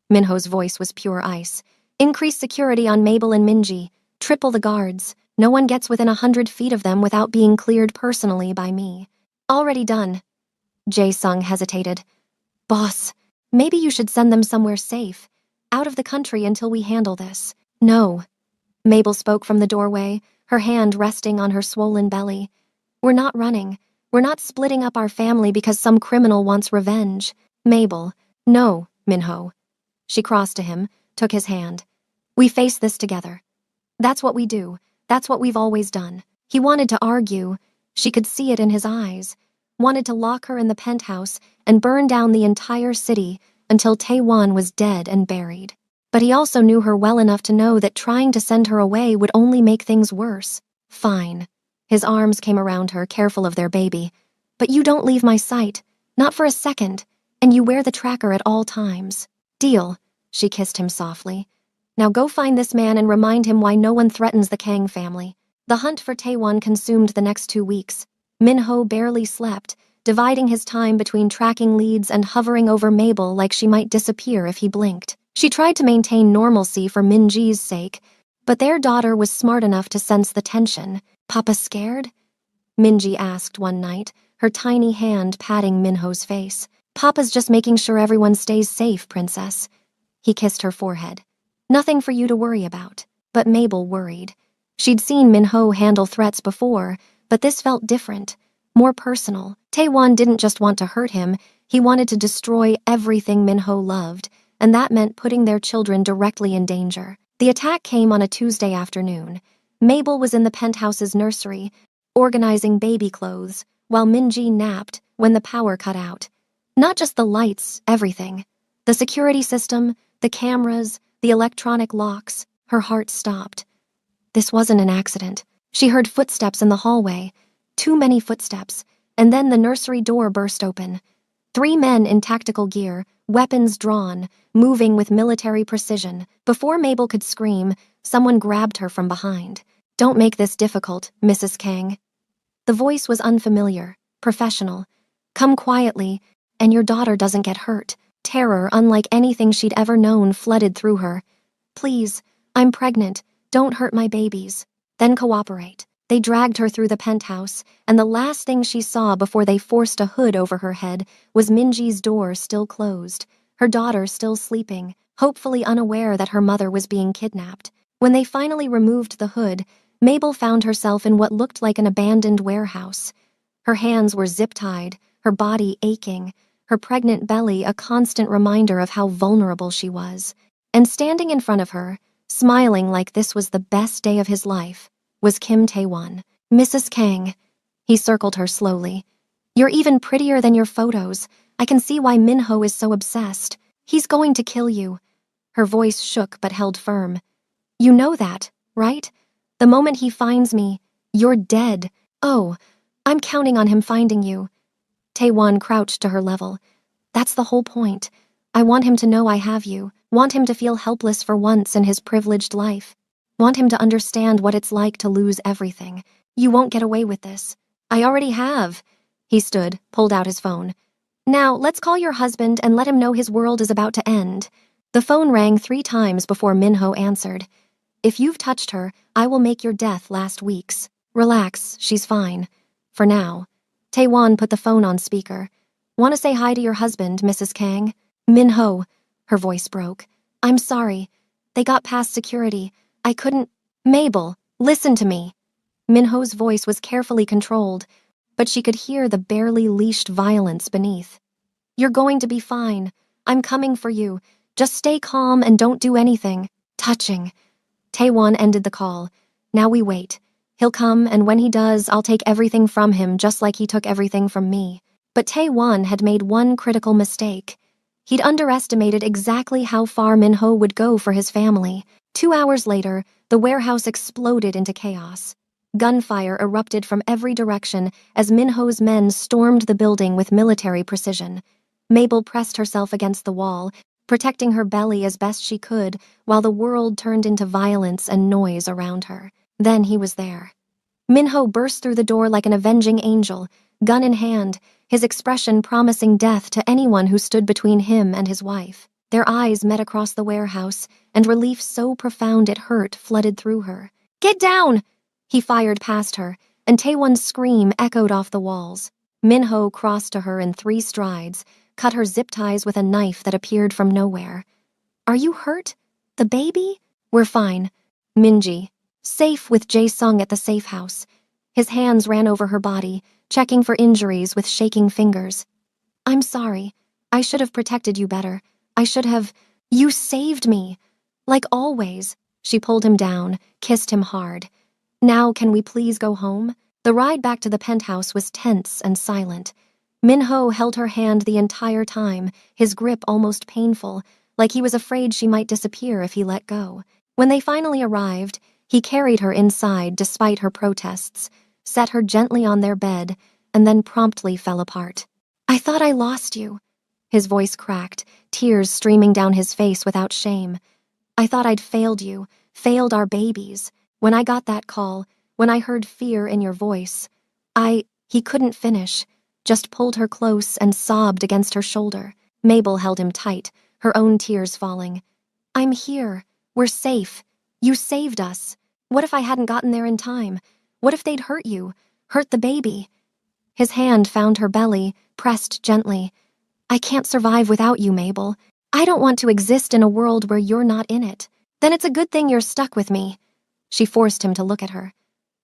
Speaker 3: Minho's voice was pure ice. "Increase security on Mabel and Minji. Triple the guards. No one gets within 100 feet of them without being cleared personally by me." "Already done." Jae-sung hesitated. "Boss, maybe you should send them somewhere safe. Out of the country until we handle this." "No." Mabel spoke from the doorway, her hand resting on her swollen belly. "We're not running. We're not splitting up our family because some criminal wants revenge." "Mabel." "No, Minho." She crossed to him, took his hand. "We face this together. That's what we do. That's what we've always done." He wanted to argue. She could see it in his eyes. Wanted to lock her in the penthouse and burn down the entire city until Tae-won was dead and buried. But he also knew her well enough to know that trying to send her away would only make things worse. "Fine." His arms came around her, careful of their baby. "But you don't leave my sight. Not for a second. And you wear the tracker at all times." "Deal." She kissed him softly. "Now go find this man and remind him why no one threatens the Kang family." The hunt for Tae-won consumed the next 2 weeks. Minho barely slept, dividing his time between tracking leads and hovering over Mabel like she might disappear if he blinked. She tried to maintain normalcy for Minji's sake, but their daughter was smart enough to sense the tension. "Papa scared?" Minji asked one night, her tiny hand patting Minho's face. "Papa's just making sure everyone stays safe, princess." He kissed her forehead. "Nothing for you to worry about." But Mabel worried. She'd seen Minho handle threats before, but this felt different, more personal. Tae-won didn't just want to hurt him, he wanted to destroy everything Minho loved, and that meant putting their children directly in danger. The attack came on a Tuesday afternoon. Mabel was in the penthouse's nursery, organizing baby clothes, while Minji napped when the power cut out. Not just the lights, everything. The security system, the cameras, the electronic locks. Her heart stopped. This wasn't an accident. She heard footsteps in the hallway. Too many footsteps, and then the nursery door burst open. 3 men in tactical gear, weapons drawn, moving with military precision. Before Mabel could scream, someone grabbed her from behind. "Don't make this difficult, Mrs. Kang." The voice was unfamiliar, professional. "Come quietly, and your daughter doesn't get hurt." Terror, unlike anything she'd ever known, flooded through her. "Please, I'm pregnant. Don't hurt my babies. Then cooperate." They dragged her through the penthouse, and the last thing she saw before they forced a hood over her head was Minji's door still closed, her daughter still sleeping, hopefully unaware that her mother was being kidnapped. When they finally removed the hood, Mabel found herself in what looked like an abandoned warehouse. Her hands were zip-tied, her body aching, her pregnant belly a constant reminder of how vulnerable she was. And standing in front of her, smiling like this was the best day of his life, was Kim Tae-won. "Mrs. Kang." He circled her slowly. "You're even prettier than your photos. I can see why Minho is so obsessed. He's going to kill you." Her voice shook but held firm. "You know that, right? The moment he finds me, you're dead." "Oh, I'm counting on him finding you." Taewon crouched to her level. "That's the whole point. I want him to know I have you. Want him to feel helpless for once in his privileged life. Want him to understand what it's like to lose everything. You won't get away with this." "I already have." He stood, pulled out his phone. "Now, let's call your husband and let him know his world is about to end." The phone rang 3 times before Minho answered. "If you've touched her, I will make your death last weeks. Relax, she's fine. For now." Taewon put the phone on speaker. "Want to say hi to your husband, Mrs. Kang?" "Minho." Her voice broke. "I'm sorry. They got past security. I couldn't." "Mabel, listen to me." Minho's voice was carefully controlled, but she could hear the barely leashed violence beneath. "You're going to be fine. I'm coming for you. Just stay calm and don't do anything touching." Taewon ended the call. "Now we wait. He'll come, and when he does, I'll take everything from him just like he took everything from me." But Taewon had made one critical mistake. He'd underestimated exactly how far Minho would go for his family. 2 hours later, the warehouse exploded into chaos. Gunfire erupted from every direction as Minho's men stormed the building with military precision. Mabel pressed herself against the wall, protecting her belly as best she could, while the world turned into violence and noise around her. Then he was there. Minho burst through the door like an avenging angel, gun in hand, his expression promising death to anyone who stood between him and his wife. Their eyes met across the warehouse, and relief so profound it hurt flooded through her. "Get down!" He fired past her, and Taewon's scream echoed off the walls. Minho crossed to her in 3 strides, cut her zip ties with a knife that appeared from nowhere. "Are you hurt? The baby?" "We're fine." Minji, safe with Jae-sung at the safe house. His hands ran over her body, checking for injuries with shaking fingers. "I'm sorry. I should have protected you better. I should have." "You saved me." "Like always." She pulled him down, kissed him hard. "Now can we please go home?" The ride back to the penthouse was tense and silent. Minho held her hand the entire time, his grip almost painful, like he was afraid she might disappear if he let go. When they finally arrived, he carried her inside despite her protests, set her gently on their bed, and then promptly fell apart. "I thought I lost you." His voice cracked, tears streaming down his face without shame. "I thought I'd failed you, failed our babies. When I got that call, when I heard fear in your voice, He couldn't finish, just pulled her close and sobbed against her shoulder. Mabel held him tight, her own tears falling. "I'm here. We're safe. You saved us. What if I hadn't gotten there in time? What if they'd hurt you? Hurt the baby?" His hand found her belly, pressed gently. "I can't survive without you, Mabel. I don't want to exist in a world where you're not in it. Then it's a good thing you're stuck with me." She forced him to look at her.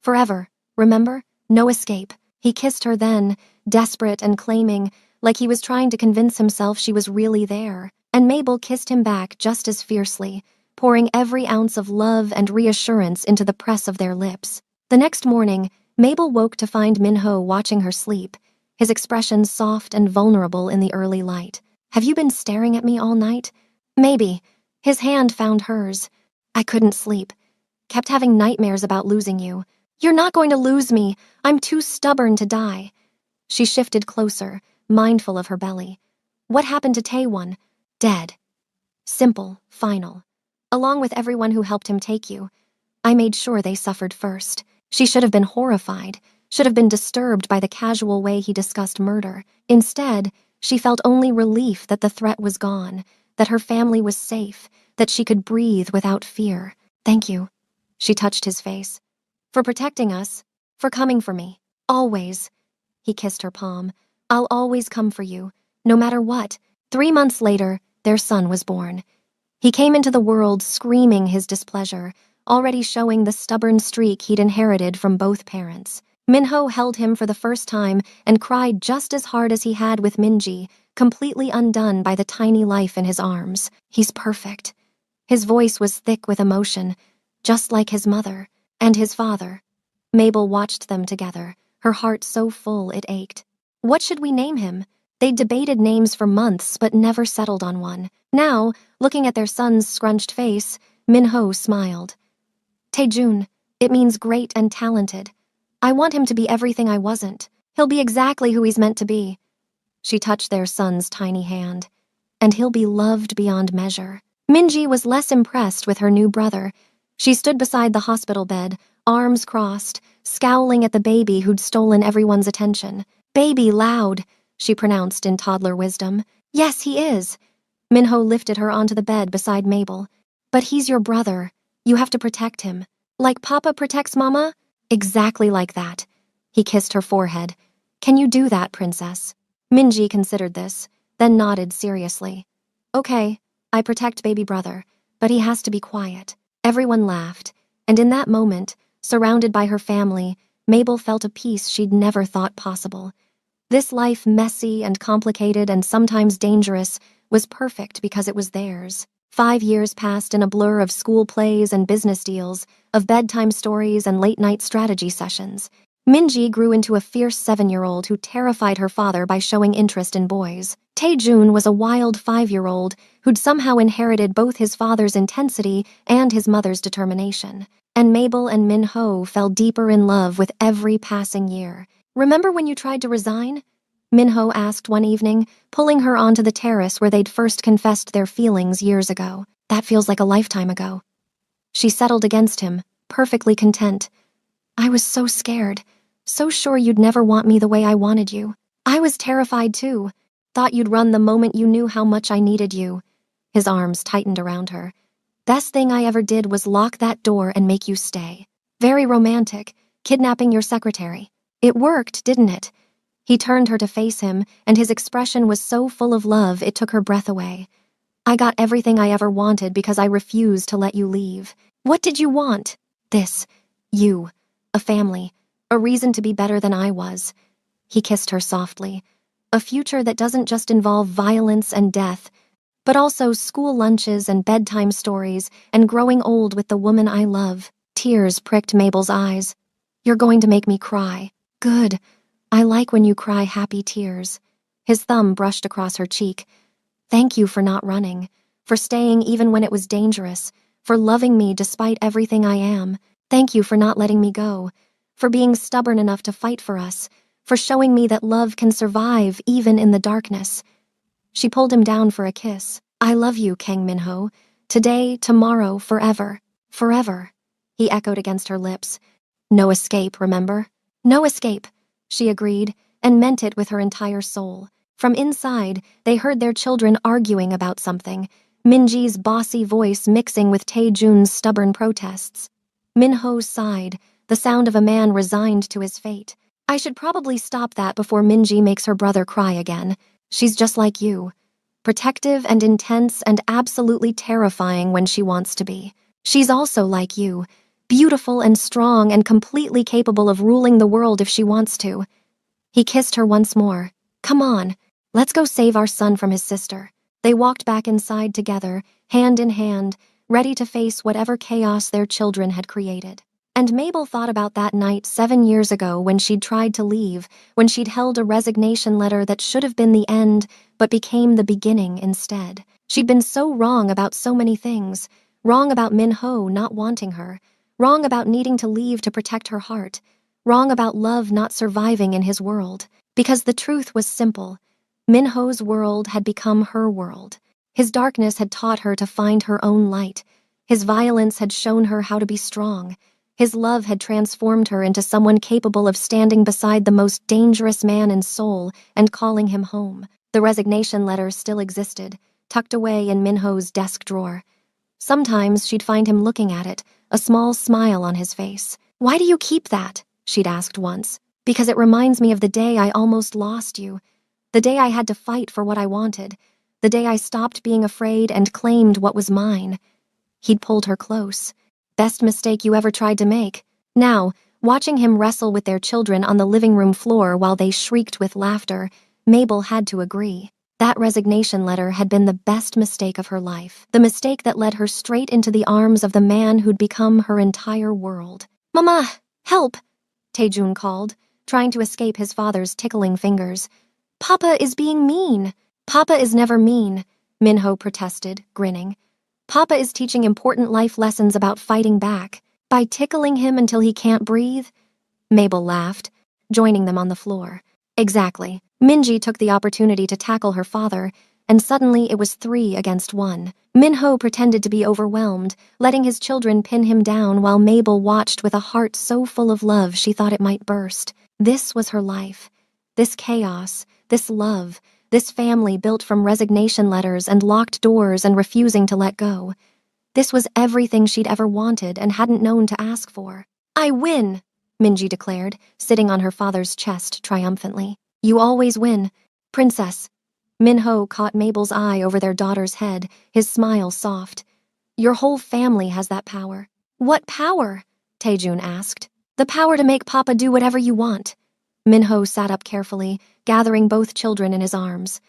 Speaker 3: "Forever, remember? No escape." He kissed her then, desperate and claiming, like he was trying to convince himself she was really there. And Mabel kissed him back just as fiercely, pouring every ounce of love and reassurance into the press of their lips. The next morning, Mabel woke to find Minho watching her sleep, his expression soft and vulnerable in the early light. "Have you been staring at me all night?" "Maybe." His hand found hers. "I couldn't sleep. Kept having nightmares about losing you." "You're not going to lose me. I'm too stubborn to die." She shifted closer, mindful of her belly. "What happened to Taewon?" "Dead." Simple, final. "Along with everyone who helped him take you. I made sure they suffered first." She should have been horrified, should have been disturbed by the casual way he discussed murder. Instead, she felt only relief that the threat was gone, that her family was safe, that she could breathe without fear. "Thank you." She touched his face. "For protecting us, for coming for me. Always." He kissed her palm. "I'll always come for you, no matter what." 3 months later, their son was born. He came into the world screaming his displeasure, already showing the stubborn streak he'd inherited from both parents. Minho held him for the first time and cried just as hard as he had with Minji, completely undone by the tiny life in his arms. He's perfect. His voice was thick with emotion, just like his mother and his father. Mabel watched them together, her heart so full it ached. What should we name him? They'd debated names for months but never settled on one. Now, looking at their son's scrunched face, Min-ho smiled. Taejun, it means great and talented. I want him to be everything I wasn't. He'll be exactly who he's meant to be. She touched their son's tiny hand. And he'll be loved beyond measure. Minji was less impressed with her new brother. She stood beside the hospital bed, arms crossed, scowling at the baby who'd stolen everyone's attention. Baby loud, she pronounced in toddler wisdom. Yes, he is. Minho lifted her onto the bed beside Mabel. But he's your brother. You have to protect him. Like Papa protects Mama? Exactly like that. He kissed her forehead. Can you do that, princess? Minji considered this, then nodded seriously. Okay, I protect baby brother, but he has to be quiet. Everyone laughed, and in that moment, surrounded by her family, Mabel felt a peace she'd never thought possible. This life, messy and complicated and sometimes dangerous, was perfect because it was theirs. 5 years passed in a blur of school plays and business deals, of bedtime stories and late-night strategy sessions. Minji grew into a fierce 7-year-old who terrified her father by showing interest in boys. Taejun was a wild 5-year-old who'd somehow inherited both his father's intensity and his mother's determination. And Mabel and Min-ho fell deeper in love with every passing year. Remember when you tried to resign? Min-ho asked one evening, pulling her onto the terrace where they'd first confessed their feelings years ago. That feels like a lifetime ago. She settled against him, perfectly content. I was so scared, so sure you'd never want me the way I wanted you. I was terrified too. Thought you'd run the moment you knew how much I needed you. His arms tightened around her. Best thing I ever did was lock that door and make you stay. Very romantic, kidnapping your secretary. It worked, didn't it? He turned her to face him, and his expression was so full of love it took her breath away. I got everything I ever wanted because I refused to let you leave. What did you want? This. You. A family. A reason to be better than I was. He kissed her softly. A future that doesn't just involve violence and death, but also school lunches and bedtime stories and growing old with the woman I love. Tears pricked Mabel's eyes. You're going to make me cry. Good. I like when you cry happy tears. His thumb brushed across her cheek. Thank you for not running, for staying even when it was dangerous, for loving me despite everything I am. Thank you for not letting me go, for being stubborn enough to fight for us, for showing me that love can survive even in the darkness. She pulled him down for a kiss. I love you, Kang Min-ho. Today, tomorrow, forever. Forever. He echoed against her lips. No escape, remember? No escape, she agreed, and meant it with her entire soul. From inside, they heard their children arguing about something, Minji's bossy voice mixing with Taejun's stubborn protests. Min-ho sighed, the sound of a man resigned to his fate. I should probably stop that before Minji makes her brother cry again. She's just like you. Protective and intense and absolutely terrifying when she wants to be. She's also like you, beautiful and strong and completely capable of ruling the world if she wants to. He kissed her once more. Come on, let's go save our son from his sister. They walked back inside together, hand in hand, ready to face whatever chaos their children had created. And Mabel thought about that night 7 years ago when she'd tried to leave, when she'd held a resignation letter that should have been the end, but became the beginning instead. She'd been so wrong about so many things. Wrong about Min-ho not wanting her. Wrong about needing to leave to protect her heart. Wrong about love not surviving in his world. Because the truth was simple. Min-ho's world had become her world. His darkness had taught her to find her own light. His violence had shown her how to be strong. His love had transformed her into someone capable of standing beside the most dangerous man in Seoul and calling him home. The resignation letter still existed, tucked away in Min-ho's desk drawer. Sometimes she'd find him looking at it, a small smile on his face. Why do you keep that? She'd asked once. Because it reminds me of the day I almost lost you. The day I had to fight for what I wanted. The day I stopped being afraid and claimed what was mine. He'd pulled her close. Best mistake you ever tried to make. Now, watching him wrestle with their children on the living room floor while they shrieked with laughter, Mabel had to agree. That resignation letter had been the best mistake of her life, the mistake that led her straight into the arms of the man who'd become her entire world. "Mama, help!" Taejun called, trying to escape his father's tickling fingers. "Papa is being mean." "Papa is never mean," Minho protested, grinning. "Papa is teaching important life lessons about fighting back. By tickling him until he can't breathe?" Mabel laughed, joining them on the floor. Exactly. Minji took the opportunity to tackle her father, and suddenly it was 3 against 1. Minho pretended to be overwhelmed, letting his children pin him down while Mabel watched with a heart so full of love she thought it might burst. This was her life. This chaos, this love, this family built from resignation letters and locked doors and refusing to let go. This was everything she'd ever wanted and hadn't known to ask for. "I win," Minji declared, sitting on her father's chest triumphantly. "You always win, Princess." Minho caught Mabel's eye over their daughter's head, his smile soft. "Your whole family has that power." "What power?" Taejun asked. "The power to make Papa do whatever you want." Minho sat up carefully, gathering both children in his arms.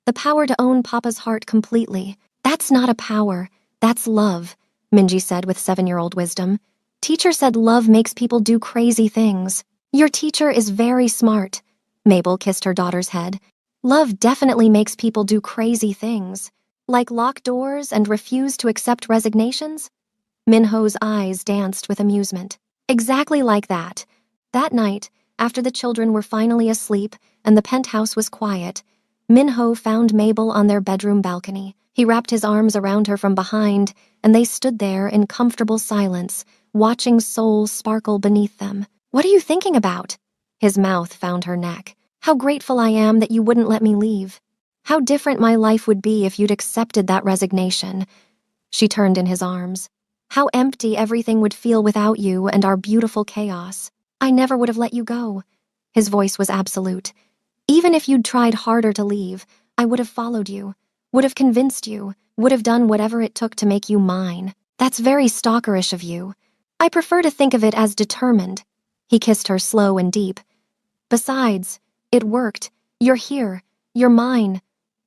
Speaker 3: "The power to own Papa's heart completely. That's not a power, that's love," Minji said with 7-year-old wisdom. "Teacher said love makes people do crazy things." "Your teacher is very smart." Mabel kissed her daughter's head. "Love definitely makes people do crazy things. Like lock doors and refuse to accept resignations?" Minho's eyes danced with amusement. "Exactly like that." That night, after the children were finally asleep and the penthouse was quiet, Minho found Mabel on their bedroom balcony. He wrapped his arms around her from behind, and they stood there in comfortable silence, watching Seoul sparkle beneath them. "What are you thinking about?" His mouth found her neck. "How grateful I am that you wouldn't let me leave. How different my life would be if you'd accepted that resignation." She turned in his arms. "How empty everything would feel without you and our beautiful chaos. I never would have let you go." His voice was absolute. "Even if you'd tried harder to leave, I would have followed you, would have convinced you, would have done whatever it took to make you mine. That's very stalkerish of you. I prefer to think of it as determined." He kissed her slow and deep. "Besides, it worked. You're here. You're mine.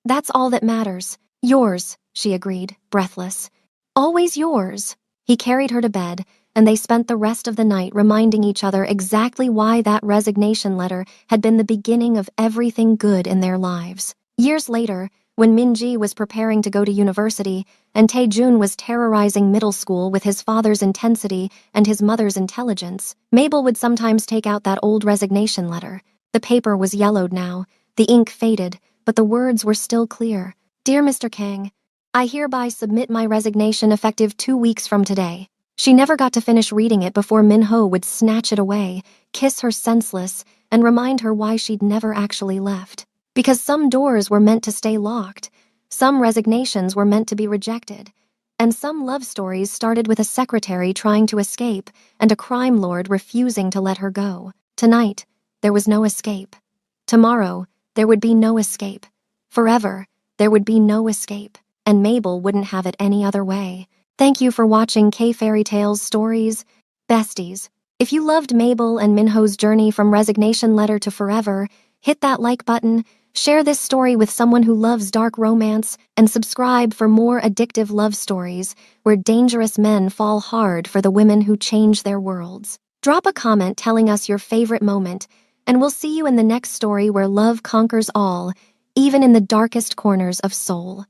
Speaker 3: That's all that matters." "Yours," she agreed, breathless. "Always yours." He carried her to bed, and they spent the rest of the night reminding each other exactly why that resignation letter had been the beginning of everything good in their lives. Years later, when Minji was preparing to go to university and Taejun was terrorizing middle school with his father's intensity and his mother's intelligence, Mabel would sometimes take out that old resignation letter. The paper was yellowed now, the ink faded, but the words were still clear. "Dear Mr. Kang, I hereby submit my resignation effective 2 weeks from today." She never got to finish reading it before Minho would snatch it away, kiss her senseless, and remind her why she'd never actually left. Because some doors were meant to stay locked, some resignations were meant to be rejected, and some love stories started with a secretary trying to escape and a crime lord refusing to let her go. Tonight, there was no escape. Tomorrow, there would be no escape. Forever, there would be no escape, and Mabel wouldn't have it any other way. Thank you for watching K Fairy Tales Stories. Besties, if you loved Mabel and Minho's journey from resignation letter to forever, hit that like button, share this story with someone who loves dark romance, and subscribe for more addictive love stories where dangerous men fall hard for the women who change their worlds. Drop a comment telling us your favorite moment, and we'll see you in the next story where love conquers all, even in the darkest corners of Seoul.